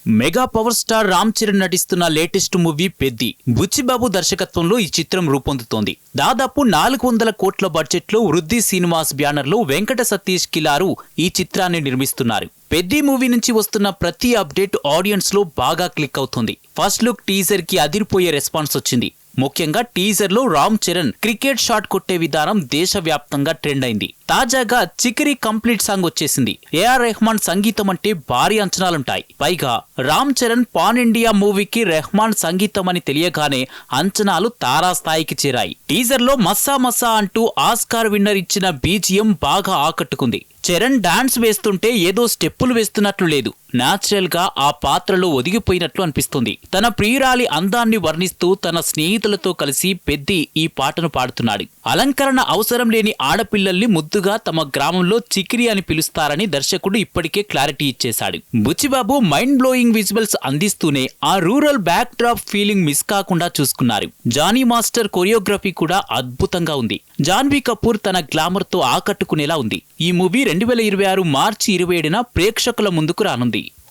Mega power star Ram Charan నటిస్తున్న latest movie Peddi. Buchibabu దర్శకత్వంలో ఈ చిత్రం రూపొందుతోంది. దాదాపు 400 కోట్ల బడ్జెట్ లో వృద్ధి సినిమాస్ బ్యానర్ లో వెంకట సతీష్ కిలారు ఈ చిత్రాన్ని నిర్మిస్తున్నారు. పెద్ది మూవీ నుంచి వస్తున్న ప్రతి అప్డేట్ ఆడియన్స్ లో బాగా క్లిక్ అవుతుంది. ఫస్ట్ లుక్ టీజర్ కి అదిరిపోయే రెస్పాన్స్ వచ్చింది. ముఖ్యంగా టీజర్ లో రామ్ చరణ్ క్రికెట్ షాట్ కొట్టే విధానం దేశవ్యాప్తంగా ట్రెండ్ అయింది. తాజాగా చికిరి కంప్లీట్ సాంగ్ వచ్చేసింది. ఏఆర్ రెహమాన్ సంగీతం అంటే భారీ అంచనాలుంటాయి. పైగా రామ్ చరణ్ పాన్ ఇండియా మూవీకి రెహమాన్ సంగీతం అని తెలియగానే అంచనాలు తారాస్థాయికి చేరాయి. టీజర్ లో మస్సా మస్సా అంటూ ఆస్కార్ విన్నర్ ఇచ్చిన బీజిఎం బాగా ఆకట్టుకుంది. చరణ్ డాన్స్ వేస్తుంటే ఏదో స్టెప్పులు వేస్తున్నట్లు లేదు, న్యాచురల్ గా ఆ పాత్రలో ఒదిగిపోయినట్లు అనిపిస్తుంది. తన ప్రియురాలి అందాన్ని వర్ణిస్తూ తన స్నేహితులతో కలిసి పెద్ది ఈ పాటను పాడుతున్నాడు. అలంకరణ అవసరం లేని ఆడపిల్లల్ని ముద్దుగా తమ గ్రామంలో చికిరి అని పిలుస్తారని దర్శకుడు ఇప్పటికే క్లారిటీ ఇచ్చేశాడు. బుచ్చిబాబు మైండ్ బ్లోయింగ్ విజువల్స్ అందిస్తూనే ఆ rural back drop feeling miss కాకుండా చూసుకున్నారు. జానీ మాస్టర్ కొరియోగ్రఫీ కూడా అద్భుతంగా ఉంది. జాన్వీ కపూర్ తన గ్లామర్ తో ఆకట్టుకునేలా ఉంది. ఈ మూవీ 2026 మార్చి 27న ప్రేక్షకుల ముందుకు రానుంది.